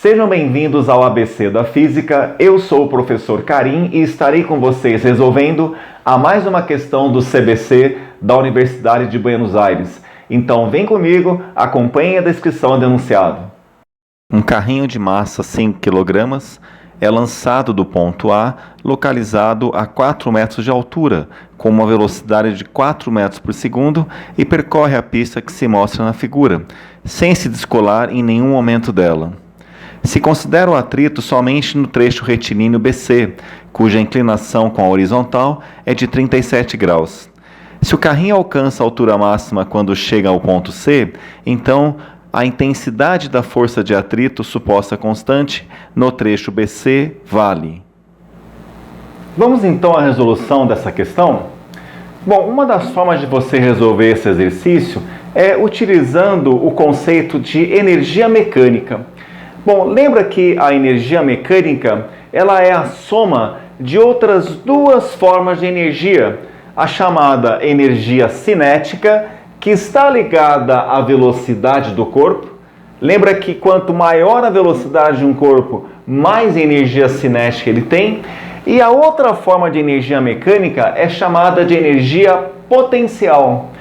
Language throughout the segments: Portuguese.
Sejam bem-vindos ao ABC da Física. Eu sou o professor Karim e estarei com vocês resolvendo a mais uma questão do CBC da Universidade de Buenos Aires. Então vem comigo, acompanhe a descrição do enunciado. Um carrinho de massa 5 kg é lançado do ponto A, localizado a 4 metros de altura, com uma velocidade de 4 metros por segundo e percorre a pista que se mostra na figura, sem se descolar em nenhum momento dela. Se considera o atrito somente no trecho retilíneo BC, cuja inclinação com a horizontal é de 37 graus. Se o carrinho alcança a altura máxima quando chega ao ponto C, então a intensidade da força de atrito suposta constante no trecho BC vale. Vamos então à resolução dessa questão? Bom, uma das formas de você resolver esse exercício é utilizando o conceito de energia mecânica. Bom, lembra que a energia mecânica ela é a soma de outras duas formas de energia, a chamada energia cinética, que está ligada à velocidade do corpo. Lembra que quanto maior a velocidade de um corpo, mais energia cinética ele tem. E a outra forma de energia mecânica é chamada de energia potencial.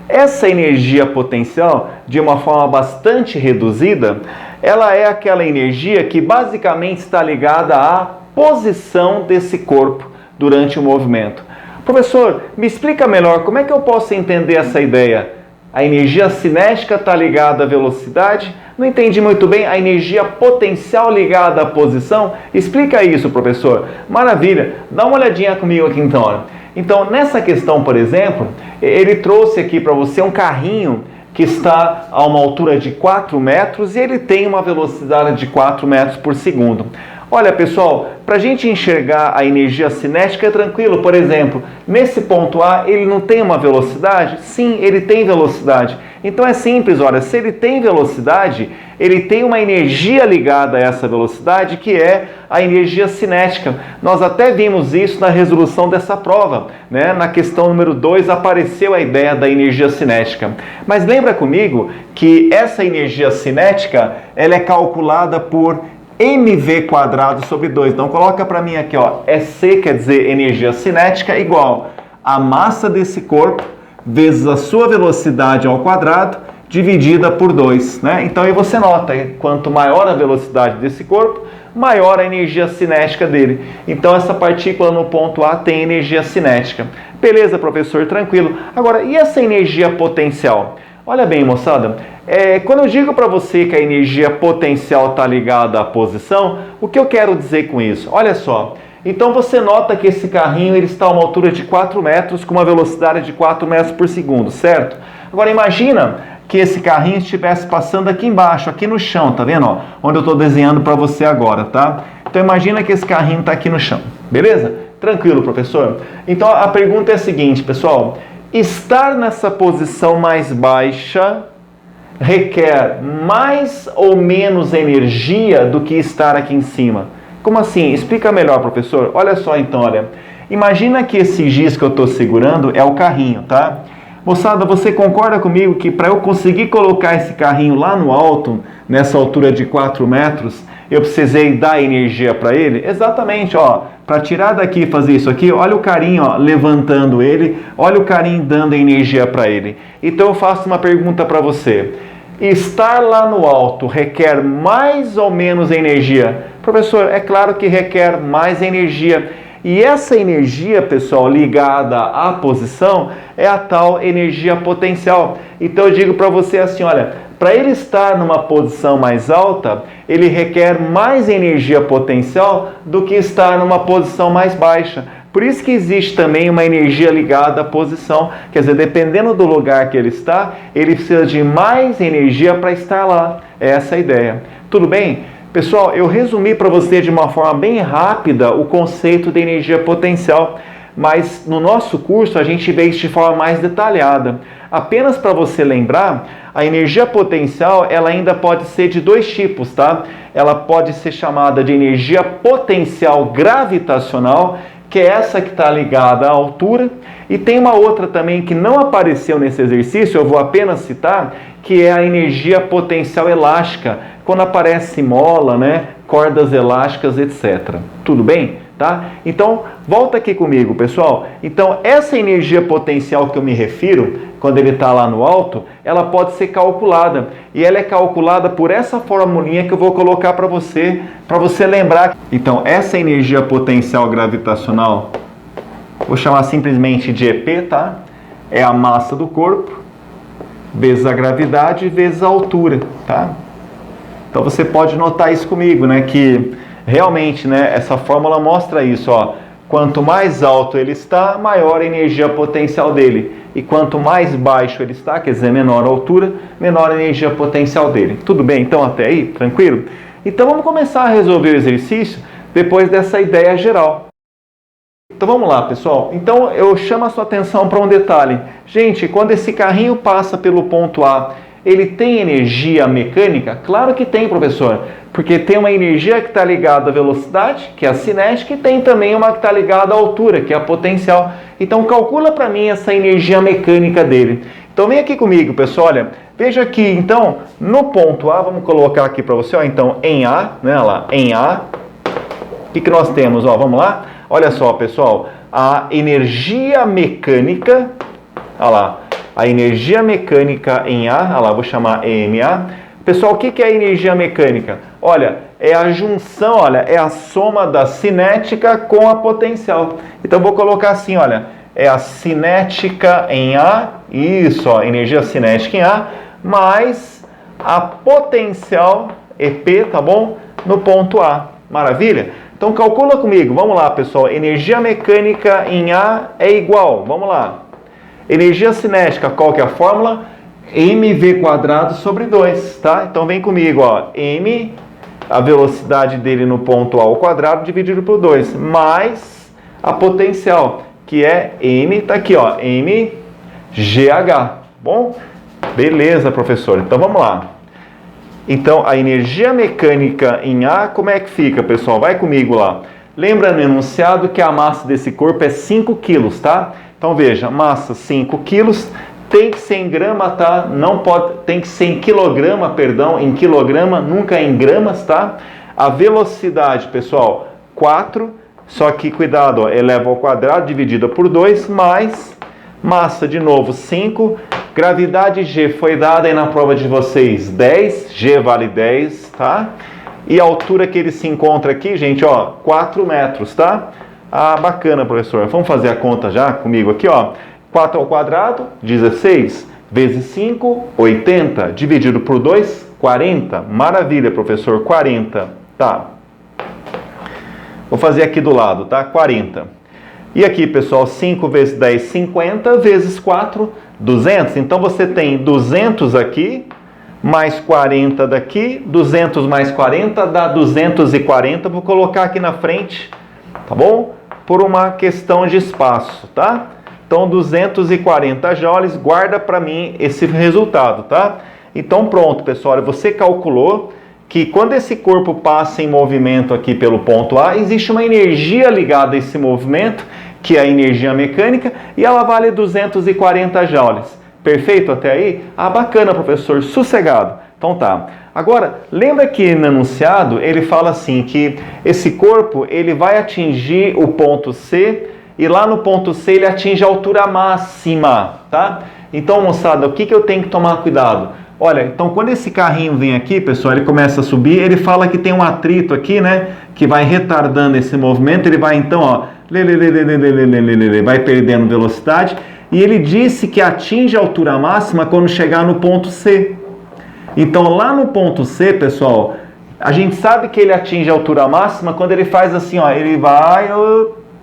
Essa energia potencial, de uma forma bastante reduzida, ela é aquela energia que basicamente está ligada à posição desse corpo durante o movimento. Professor, me explica melhor como é que eu posso entender essa ideia? A energia cinética está ligada à velocidade? Não entendi muito bem. A energia potencial ligada à posição? Explica isso, professor. Maravilha. Dá uma olhadinha comigo aqui então. Olha. Então, nessa questão, por exemplo, ele trouxe aqui para você um carrinho que está a uma altura de 4 metros e ele tem uma velocidade de 4 metros por segundo. Olha, pessoal, para a gente enxergar a energia cinética é tranquilo. Por exemplo, nesse ponto A, ele não tem uma velocidade? Sim, ele tem velocidade. Então é simples, olha, se ele tem velocidade, ele tem uma energia ligada a essa velocidade, que é a energia cinética. Nós até vimos isso na resolução dessa prova, né? Na questão número 2 apareceu a ideia da energia cinética. Mas lembra comigo que essa energia cinética, ela é calculada por mv² sobre 2. Então coloca para mim aqui, ó, C quer dizer energia cinética igual a massa desse corpo vezes a sua velocidade ao quadrado dividida por 2, né? Então aí você nota, quanto maior a velocidade desse corpo, maior a energia cinética dele. Então essa partícula no ponto A tem energia cinética. Beleza, professor, tranquilo. Agora, e essa energia potencial? Olha bem, moçada, quando eu digo para você que a energia potencial está ligada à posição, o que eu quero dizer com isso? Olha só, então você nota que esse carrinho ele está a uma altura de 4 metros com uma velocidade de 4 metros por segundo, certo? Agora imagina que esse carrinho estivesse passando aqui embaixo, aqui no chão, tá vendo? Ó, onde eu estou desenhando para você agora, tá? Então imagina que esse carrinho está aqui no chão, beleza? Tranquilo, professor? Então a pergunta é a seguinte, pessoal. Estar nessa posição mais baixa requer mais ou menos energia do que estar aqui em cima? Como assim? Explica melhor, professor. Olha só então, olha. Imagina que esse giz que eu estou segurando é o carrinho, tá? Moçada, você concorda comigo que para eu conseguir colocar esse carrinho lá no alto, nessa altura de 4 metros, eu precisei dar energia para ele? Exatamente, ó. Para tirar daqui e fazer isso aqui, olha o carinho, ó, levantando ele, olha o carinho dando energia para ele. Então eu faço uma pergunta para você. Estar lá no alto requer mais ou menos energia? Professor, é claro que requer mais energia. E essa energia, pessoal, ligada à posição, é a tal energia potencial. Então eu digo para você assim, olha, para ele estar numa posição mais alta, ele requer mais energia potencial do que estar numa posição mais baixa. Por isso que existe também uma energia ligada à posição. Quer dizer, dependendo do lugar que ele está, ele precisa de mais energia para estar lá. É essa a ideia. Tudo bem? Pessoal, eu resumi para você de uma forma bem rápida o conceito de energia potencial, mas no nosso curso a gente vê isso de forma mais detalhada. Apenas para você lembrar, a energia potencial ela ainda pode ser de dois tipos, tá? Ela pode ser chamada de energia potencial gravitacional, que é essa que está ligada à altura. E tem uma outra também que não apareceu nesse exercício, eu vou apenas citar, que é a energia potencial elástica, quando aparece mola, né, cordas elásticas, etc. Tudo bem? Tá? Então, volta aqui comigo, pessoal. Então, essa energia potencial que eu me refiro, quando ele está lá no alto, ela pode ser calculada. E ela é calculada por essa formulinha que eu vou colocar para você lembrar. Então, essa energia potencial gravitacional, vou chamar simplesmente de EP, tá? É a massa do corpo, vezes a gravidade, vezes a altura, tá? Então, você pode notar isso comigo, né? Que realmente, né, essa fórmula mostra isso, ó. Quanto mais alto ele está, maior a energia potencial dele. E quanto mais baixo ele está, quer dizer, menor a altura, menor a energia potencial dele. Tudo bem, então, até aí? Tranquilo? Então, vamos começar a resolver o exercício depois dessa ideia geral. Então, vamos lá, pessoal. Então, eu chamo a sua atenção para um detalhe. Gente, quando esse carrinho passa pelo ponto A, ele tem energia mecânica? Claro que tem, professor. Porque tem uma energia que está ligada à velocidade, que é a cinética, e tem também uma que está ligada à altura, que é a potencial. Então, calcula para mim essa energia mecânica dele. Então, vem aqui comigo, pessoal. Olha, veja aqui, então, no ponto A, vamos colocar aqui para você, ó, então, em A, né, lá, em A, o que nós temos? Ó, vamos lá? Olha só, pessoal, a energia mecânica, olha lá, a energia mecânica em A, olha lá, vou chamar MA. Pessoal, o que é a energia mecânica? Olha, é a junção, olha, é a soma da cinética com a potencial. Então, vou colocar assim, olha, é a cinética em A, isso, ó, energia cinética em A, mais a potencial EP, tá bom? No ponto A. Maravilha? Então, calcula comigo. Vamos lá, pessoal. Energia mecânica em A é igual, vamos lá. Energia cinética, qual que é a fórmula? mv² sobre 2, tá? Então, vem comigo, ó. M, a velocidade dele no ponto A ao quadrado, dividido por 2, mais a potencial, que é M, tá aqui, ó, mgh. Bom? Beleza, professor. Então, vamos lá. Então, a energia mecânica em A, como é que fica, pessoal? Vai comigo lá. Lembra no enunciado que a massa desse corpo é 5 quilos, tá? Então, veja, massa 5 quilos, tem que ser em grama, tá? Não pode, tem que ser em quilograma, perdão, em quilograma, nunca em gramas, tá? A velocidade, pessoal, 4, só que, cuidado, ó, eleva ao quadrado, dividida por 2, mais massa, de novo, 5, gravidade G foi dada aí na prova de vocês, 10, G vale 10, tá? E a altura que ele se encontra aqui, gente, ó, 4 metros, tá? Ah, bacana, professor. Vamos fazer a conta já comigo aqui, ó. 4 ao quadrado, 16, vezes 5, 80, dividido por 2, 40. Maravilha, professor, 40, tá? Vou fazer aqui do lado, tá? 40. E aqui, pessoal, 5 vezes 10, 50, vezes 4, 200. Então, você tem 200 aqui, mais 40 daqui, 200 mais 40 dá 240. Vou colocar aqui na frente, tá bom? Por uma questão de espaço, tá? Então, 240 joules, guarda para mim esse resultado, tá? Então, pronto, pessoal, você calculou que quando esse corpo passa em movimento aqui pelo ponto A, existe uma energia ligada a esse movimento, que é a energia mecânica, e ela vale 240 joules. Perfeito até aí? Ah, bacana, professor, sossegado. Então tá. Agora, lembra que no enunciado ele fala assim, que esse corpo ele vai atingir o ponto C, e lá no ponto C ele atinge a altura máxima, tá? Então, moçada, o que eu tenho que tomar cuidado? Olha, então quando esse carrinho vem aqui, pessoal, ele começa a subir, ele fala que tem um atrito aqui, né? Que vai retardando esse movimento, ele vai então, ó, vai perdendo velocidade, e ele disse que atinge a altura máxima quando chegar no ponto C. Então, lá no ponto C, pessoal, a gente sabe que ele atinge a altura máxima quando ele faz assim, ó, ele vai,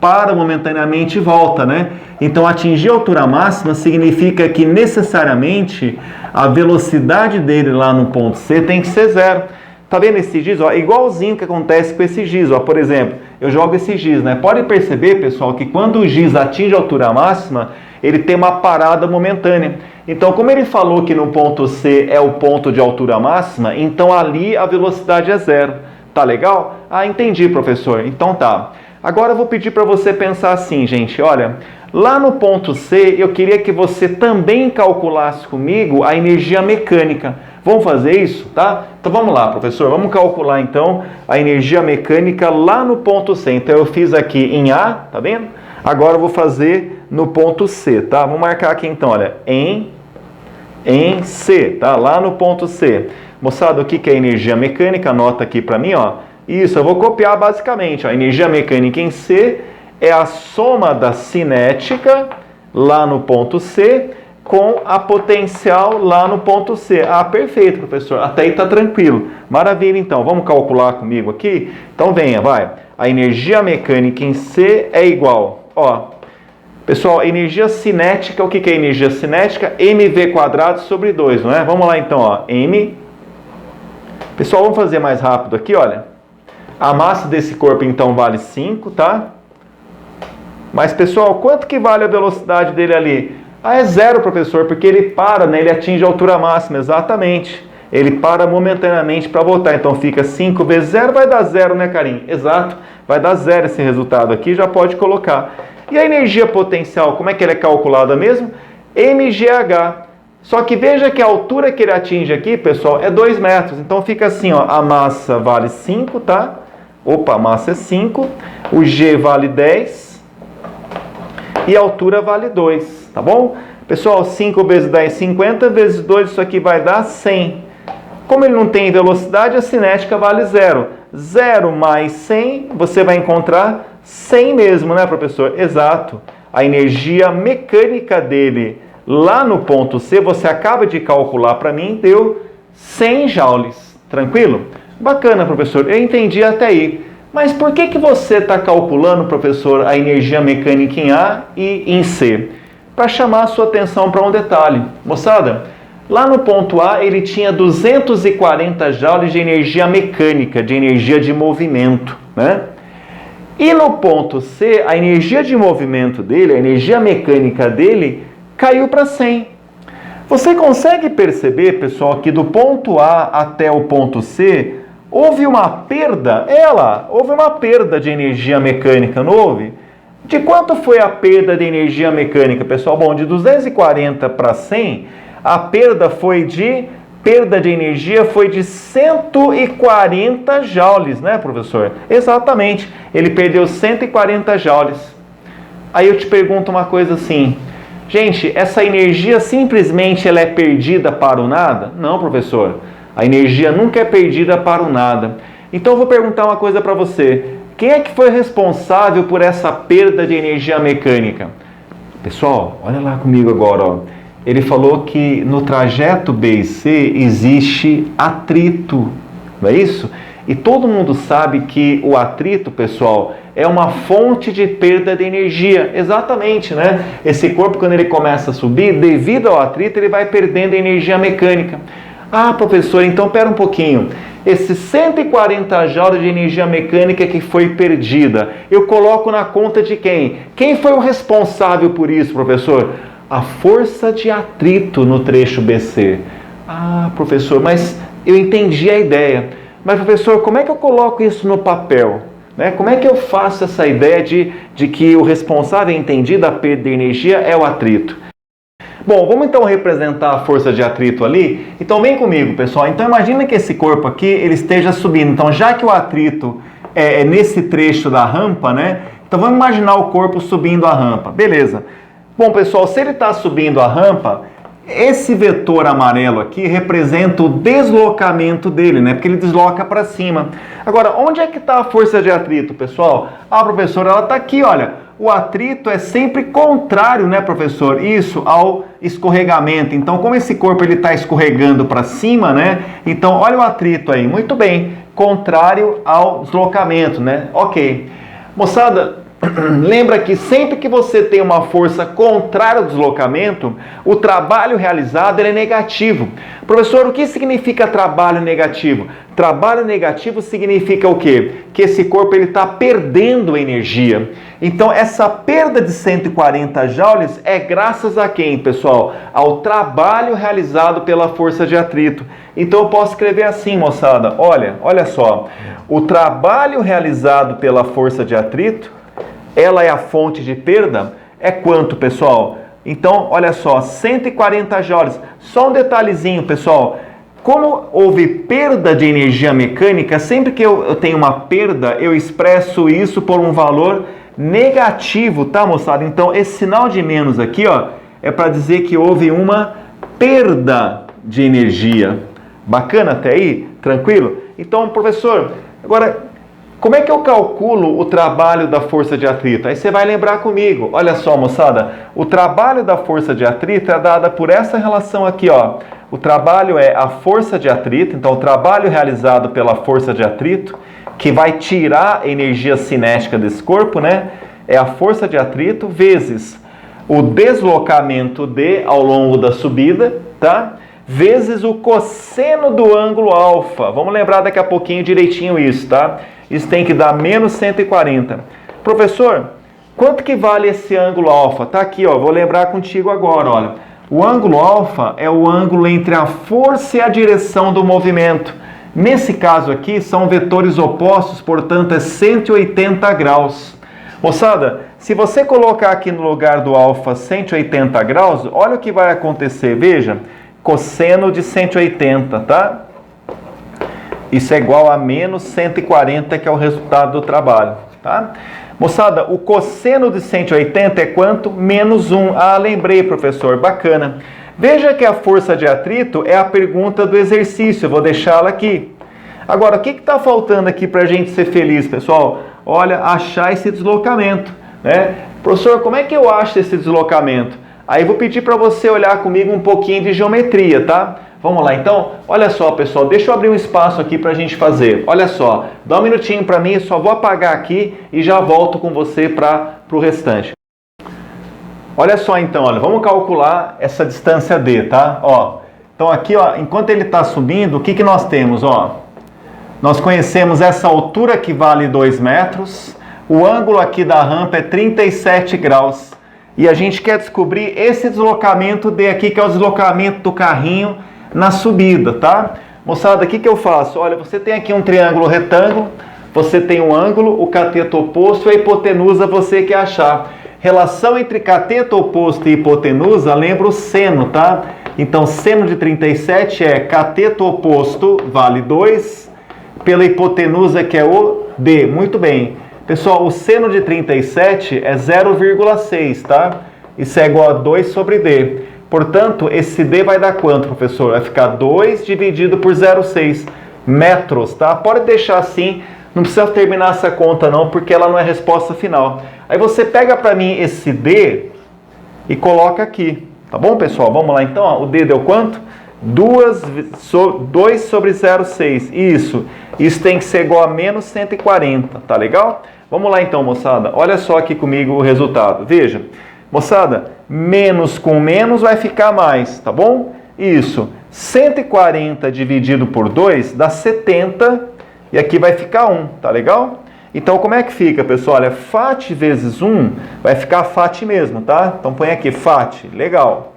para momentaneamente e volta, né? Então, atingir a altura máxima significa que necessariamente a velocidade dele lá no ponto C tem que ser 0. Tá vendo esse giz? Ó, igualzinho que acontece com esse giz, ó. Por exemplo, eu jogo esse giz, né? Pode perceber, pessoal, que quando o giz atinge a altura máxima, ele tem uma parada momentânea. Então, como ele falou que no ponto C é o ponto de altura máxima, então ali a velocidade é 0. Tá legal? Ah, entendi, professor. Então tá. Agora eu vou pedir para você pensar assim, gente, olha, lá no ponto C eu queria que você também calculasse comigo a energia mecânica. Vamos fazer isso, tá? Então vamos lá, professor, vamos calcular então a energia mecânica lá no ponto C. Então eu fiz aqui em A, tá vendo? Agora eu vou fazer no ponto C, tá? Vou marcar aqui então, olha, em C, tá? Lá no ponto C. Moçada, o que é energia mecânica? Anota aqui para mim, ó. Isso, eu vou copiar basicamente. A energia mecânica em C é a soma da cinética lá no ponto C com a potencial lá no ponto C. Ah, perfeito, professor. Até aí tá tranquilo. Maravilha, então. Vamos calcular comigo aqui? Então venha, vai. A energia mecânica em C é igual, ó. Pessoal, energia cinética, o que é energia cinética? mv² sobre 2, não é? Vamos lá então, ó. M. Pessoal, vamos fazer mais rápido aqui, olha. A massa desse corpo, então, vale 5, tá? Mas, pessoal, quanto que vale a velocidade dele ali? Ah, é 0, professor, porque ele para, né? Ele atinge a altura máxima, exatamente. Ele para momentaneamente para voltar. Então, fica 5 vezes 0, vai dar 0, né, Karim? Exato, vai dar 0 esse resultado aqui, já pode colocar. E a energia potencial, como é que ela é calculada mesmo? mgh. Só que veja que a altura que ele atinge aqui, pessoal, é 2 metros. Então, fica assim, ó, a massa vale 5, tá? Opa, a massa é 5, o G vale 10 e a altura vale 2, tá bom? Pessoal, 5 vezes 10, 50, vezes 2, isso aqui vai dar 100. Como ele não tem velocidade, a cinética vale 0. 0 mais 100, você vai encontrar 100 mesmo, né, professor? Exato. A energia mecânica dele lá no ponto C, você acaba de calcular para mim, deu 100 joules. Tranquilo? Bacana, professor, eu entendi até aí. Mas por que você está calculando, professor, a energia mecânica em A e em C? Para chamar a sua atenção para um detalhe. Moçada, lá no ponto A ele tinha 240 joules de energia mecânica, de energia de movimento, né? E no ponto C, a energia de movimento dele, a energia mecânica dele, caiu para 100. Você consegue perceber, pessoal, que do ponto A até o ponto C, houve uma perda? Houve uma perda de energia mecânica, não houve? De quanto foi a perda de energia mecânica, pessoal? Bom, de 240 para 100, a perda de energia foi de 140 joules, né, professor? Exatamente, ele perdeu 140 joules. Aí eu te pergunto uma coisa assim, gente, essa energia simplesmente ela é perdida para o nada? Não, professor. A energia nunca é perdida para o nada. Então eu vou perguntar uma coisa para você. Quem é que foi responsável por essa perda de energia mecânica? Pessoal, olha lá comigo agora, ó. Ele falou que no trajeto B e C existe atrito, não é isso? E todo mundo sabe que o atrito, pessoal, é uma fonte de perda de energia. Exatamente, né? Esse corpo, quando ele começa a subir, devido ao atrito, ele vai perdendo energia mecânica. Ah, professor, então pera um pouquinho. Esses 140 joules de energia mecânica que foi perdida, eu coloco na conta de quem? Quem foi o responsável por isso, professor? A força de atrito no trecho BC. Ah, professor, mas eu entendi a ideia. Mas, professor, como é que eu coloco isso no papel? Né? Como é que eu faço essa ideia de que o responsável entendido da perda de energia é o atrito? Bom, vamos então representar a força de atrito ali. Então vem comigo, pessoal. Então imagina que esse corpo aqui ele esteja subindo. Então já que o atrito é nesse trecho da rampa, né? Então vamos imaginar o corpo subindo a rampa. Beleza. Bom, pessoal, se ele está subindo a rampa, esse vetor amarelo aqui representa o deslocamento dele, né? Porque ele desloca para cima. Agora, onde é que está a força de atrito, pessoal? Ah, professor, ela está aqui, olha. O atrito é sempre contrário, né, professor? Isso, ao escorregamento. Então, como esse corpo ele está escorregando para cima, né? Então, olha o atrito aí. Muito bem. Contrário ao deslocamento, né? Ok. Moçada, lembra que sempre que você tem uma força contrária ao deslocamento, o trabalho realizado ele é negativo. Professor, o que significa trabalho negativo? Trabalho negativo significa o quê? Que esse corpo está perdendo energia. Então, essa perda de 140 joules é graças a quem, pessoal? Ao trabalho realizado pela força de atrito. Então, eu posso escrever assim, moçada. Olha só. O trabalho realizado pela força de atrito, ela é a fonte de perda? É quanto, pessoal? Então, olha só, 140 joules. Só um detalhezinho, pessoal. Como houve perda de energia mecânica, sempre que eu tenho uma perda, eu expresso isso por um valor negativo, tá, moçada? Então, esse sinal de menos aqui, ó, é para dizer que houve uma perda de energia. Bacana até aí? Tranquilo? Então, professor, agora, como é que eu calculo o trabalho da força de atrito? Aí você vai lembrar comigo. Olha só, moçada, o trabalho da força de atrito é dada por essa relação aqui, ó. O trabalho é a força de atrito, então o trabalho realizado pela força de atrito, que vai tirar a energia cinética desse corpo, né? É a força de atrito vezes o deslocamento D ao longo da subida, tá? Vezes o cosseno do ângulo alfa. Vamos lembrar daqui a pouquinho direitinho isso, tá? Isso tem que dar menos 140. Professor, quanto que vale esse ângulo alfa? Tá aqui, ó, vou lembrar contigo agora, olha. O ângulo alfa é o ângulo entre a força e a direção do movimento. Nesse caso aqui, são vetores opostos, portanto, é 180 graus. Moçada, se você colocar aqui no lugar do alfa 180 graus, olha o que vai acontecer. Veja, cosseno de 180, tá? Isso é igual a menos 140, que é o resultado do trabalho, tá? Moçada, o cosseno de 180 é quanto? Menos 1. Ah, lembrei, professor. Bacana. Veja que a força de atrito é a pergunta do exercício. Eu vou deixá-la aqui. Agora, o que está faltando aqui para a gente ser feliz, pessoal? Olha, achar esse deslocamento, né? Professor, como é que eu acho esse deslocamento? Aí eu vou pedir para você olhar comigo um pouquinho de geometria, tá? Vamos lá, então? Olha só, pessoal, deixa eu abrir um espaço aqui para a gente fazer. Olha só, dá um minutinho para mim, só vou apagar aqui e já volto com você para o restante. Olha só, então, olha, vamos calcular essa distância D, tá? Ó, então aqui, ó, enquanto ele está subindo, o que que nós temos, ó? Nós conhecemos essa altura que vale 2 metros, o ângulo aqui da rampa é 37 graus. E a gente quer descobrir esse deslocamento D aqui, que é o deslocamento do carrinho na subida, tá? Moçada, o que que eu faço? Olha, você tem aqui um triângulo retângulo, você tem um ângulo, o cateto oposto e a hipotenusa você quer achar. Relação entre cateto oposto e hipotenusa, lembra o seno, tá? Então, seno de 37 é cateto oposto vale 2, pela hipotenusa que é o D. Muito bem. Pessoal, o seno de 37 é 0,6, tá? Isso é igual a 2 sobre D. Portanto, esse D vai dar quanto, professor? Vai ficar 2 dividido por 0,6 metros, tá? Pode deixar assim, não precisa terminar essa conta não, porque ela não é a resposta final. Aí você pega para mim esse D e coloca aqui, tá bom, pessoal? Vamos lá então, ó. O D deu quanto? 2 sobre 0,6, isso tem que ser igual a menos 140, tá legal? Vamos lá então, moçada, olha só aqui comigo o resultado, veja. Moçada, menos com menos vai ficar mais, tá bom? Isso, 140 dividido por 2 dá 70 e aqui vai ficar 1, tá legal? Então, como é que fica, pessoal? Olha, FAT vezes 1 vai ficar FAT mesmo, tá? Então, põe aqui FAT, legal.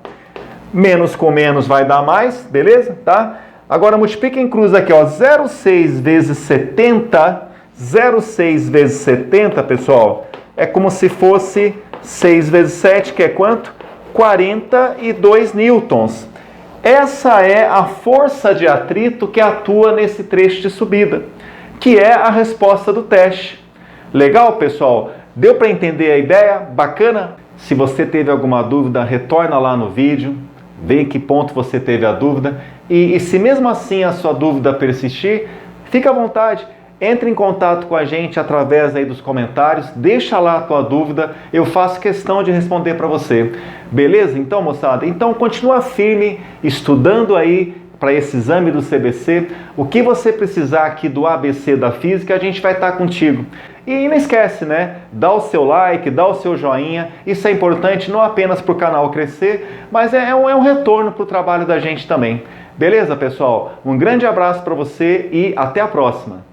Menos com menos vai dar mais, beleza? Tá? Agora, multiplica em cruz aqui, ó, 0,6 vezes 70, 0,6 vezes 70, pessoal, é como se fosse 6 vezes 7, que é quanto? 42 newtons. Essa é a força de atrito que atua nesse trecho de subida, que é a resposta do teste. Legal, pessoal? Deu para entender a ideia? Bacana? Se você teve alguma dúvida, retorna lá no vídeo, vê em que ponto você teve a dúvida. E se mesmo assim a sua dúvida persistir, fica à vontade. Entre em contato com a gente através aí dos comentários, deixa lá a tua dúvida, eu faço questão de responder para você. Beleza? Então, moçada, então continua firme, estudando aí, para esse exame do CBC, o que você precisar aqui do ABC da Física, a gente vai estar contigo. E não esquece, né? Dá o seu like, dá o seu joinha, isso é importante não apenas para o canal crescer, mas é um retorno para o trabalho da gente também. Beleza, pessoal? Um grande abraço para você e até a próxima!